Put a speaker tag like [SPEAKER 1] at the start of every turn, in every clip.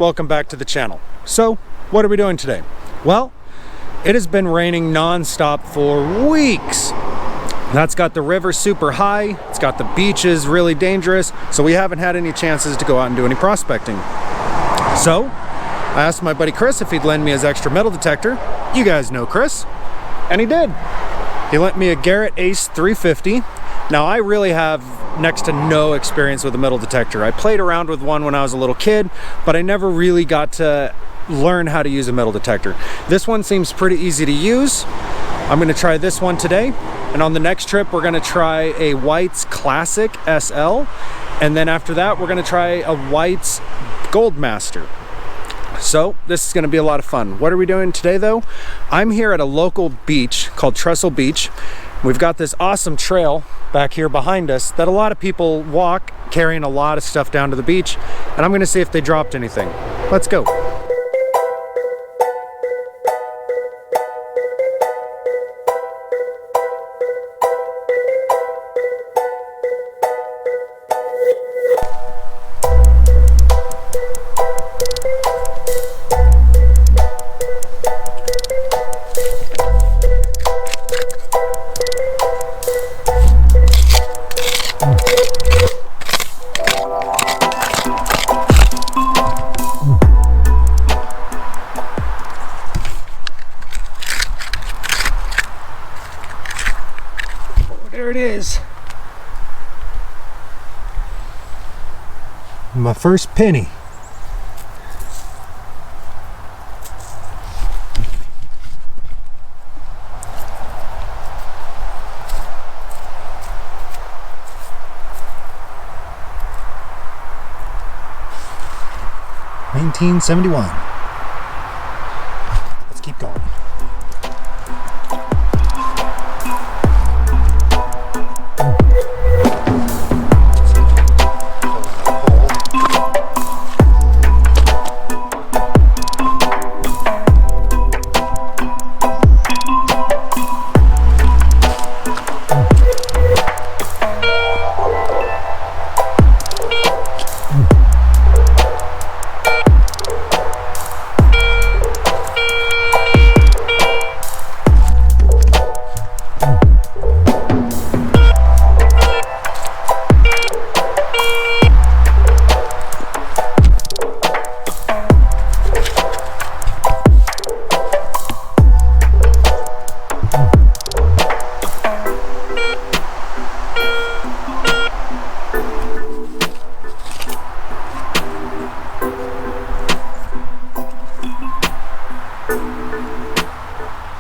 [SPEAKER 1] welcome back to the channel. So, what are we doing today? Well, it has been raining non-stop for weeks. That's got the river super high, it's got the beaches really dangerous, so we haven't had any chances to go out and do any prospecting. So, I asked my buddy Chris if he'd lend me his extra metal detector. You guys know Chris. And he did. He lent me a Garrett Ace 350. Now, I really have next to no experience with a metal detector. I played around with one when I was a little kid, but I never really got to learn how to use a metal detector. This one seems pretty easy to use. I'm gonna try this one today, and on the next trip we're gonna try a White's Classic SL, and then after that we're gonna try a White's Goldmaster. So this is gonna be a lot of fun. What are we doing today though? I'm here at a local beach called Trestle Beach. We've got this awesome trail back here behind us that a lot of people walk, carrying a lot of stuff down to the beach, and I'm gonna see if they dropped anything. Let's go. There it is. My first penny. $19.71. Let's keep going.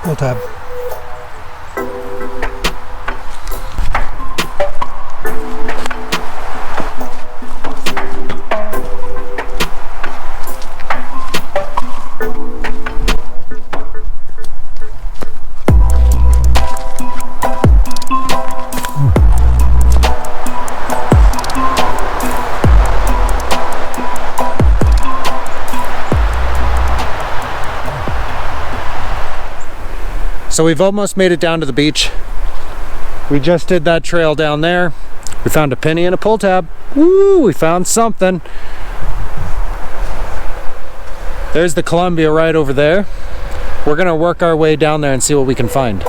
[SPEAKER 1] Pull tab. So we've almost made it down to the beach. We just did that trail down there. We found a penny and a pull tab. Woo, we found something. There's the Columbia right over there. We're gonna work our way down there and see what we can find.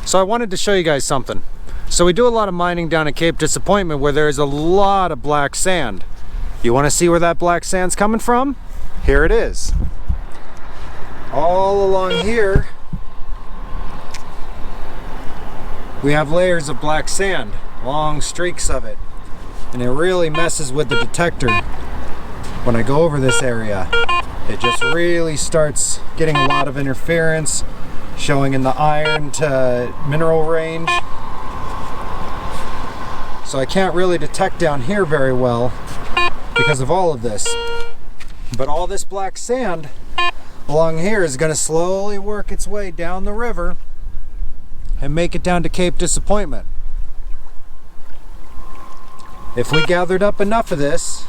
[SPEAKER 1] So I wanted to show you guys something. So we do a lot of mining down at Cape Disappointment where there's a lot of black sand. You want to see where that black sand's coming from? Here it is. All along here, we have layers of black sand, long streaks of it. And it really messes with the detector when I go over this area. It just really starts getting a lot of interference, showing in the iron to mineral range. So I can't really detect down here very well because of all of this. But all this black sand along here is going to slowly work its way down the river and make it down to Cape Disappointment. If we gathered up enough of this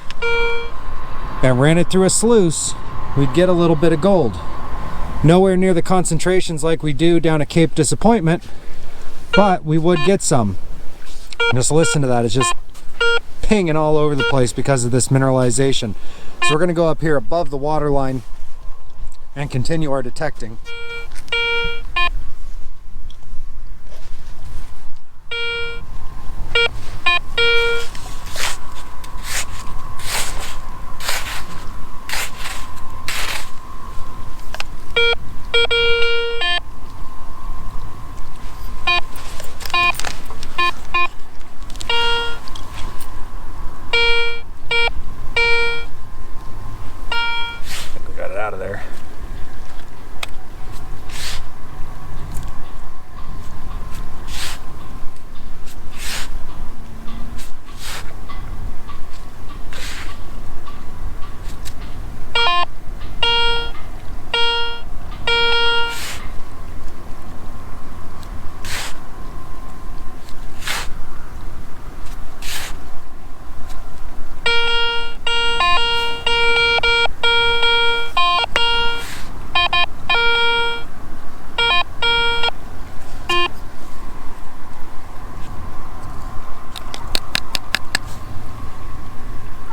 [SPEAKER 1] and ran it through a sluice, we'd get a little bit of gold. Nowhere near the concentrations like we do down at Cape Disappointment, but we would get some. Just listen to that, it's just pinging all over the place because of this mineralization. So we're going to go up here above the water line and continue our detecting. Out of there.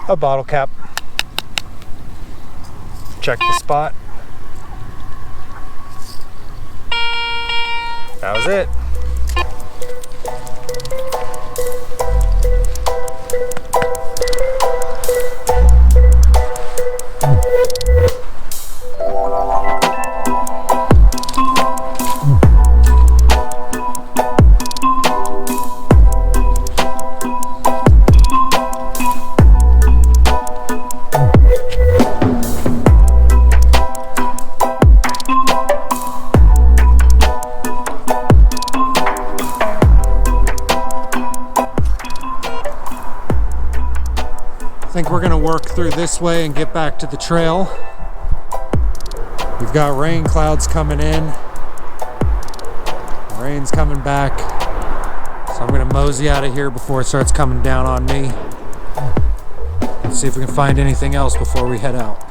[SPEAKER 1] A bottle cap. Check the spot. That was it. I think we're going to work through this way and get back to the trail. We've got rain clouds coming in. Rain's coming back. So I'm going to mosey out of here before it starts coming down on me. Let's see if we can find anything else before we head out.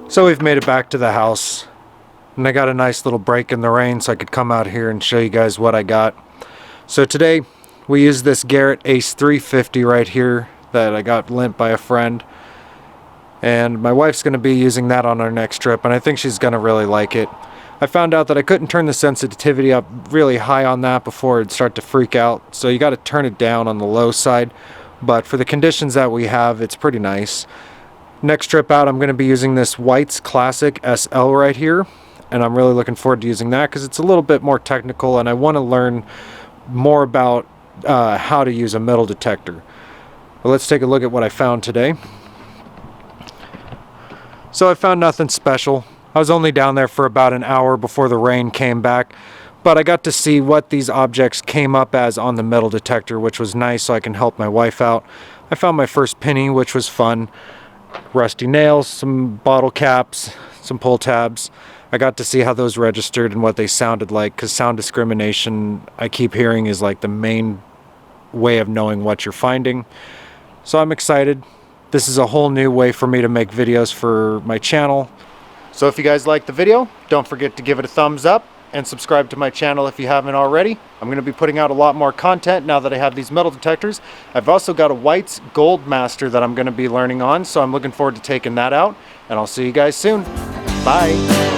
[SPEAKER 1] So we've made it back to the house, and I got a nice little break in the rain so I could come out here and show you guys what I got. So today we used this Garrett Ace 350 right here that I got lent by a friend, and my wife's going to be using that on our next trip, and I think she's going to really like it. I found out that I couldn't turn the sensitivity up really high on that before it'd start to freak out, so you got to turn it down on the low side, but for the conditions that we have, it's pretty nice. Next trip out, I'm going to be using this White's Classic SL right here, and I'm really looking forward to using that because it's a little bit more technical, and I want to learn more about how to use a metal detector. But let's take a look at what I found today. So I found nothing special. I was only down there for about an hour before the rain came back, but I got to see what these objects came up as on the metal detector, which was nice so I can help my wife out. I found my first penny, which was fun. rusty nails, some bottle caps, some pull tabs. I got to see how those registered and what they sounded like, because sound discrimination, I keep hearing, is like the main way of knowing what you're finding. So I'm excited. This is a whole new way for me to make videos for my channel. So if you guys like the video, don't forget to give it a thumbs up and subscribe to my channel if you haven't already. I'm going to be putting out a lot more content now that I have these metal detectors. I've also got a whites gold master that I'm going to be learning on, so I'm looking forward to taking that out, and I'll see you guys soon. Bye.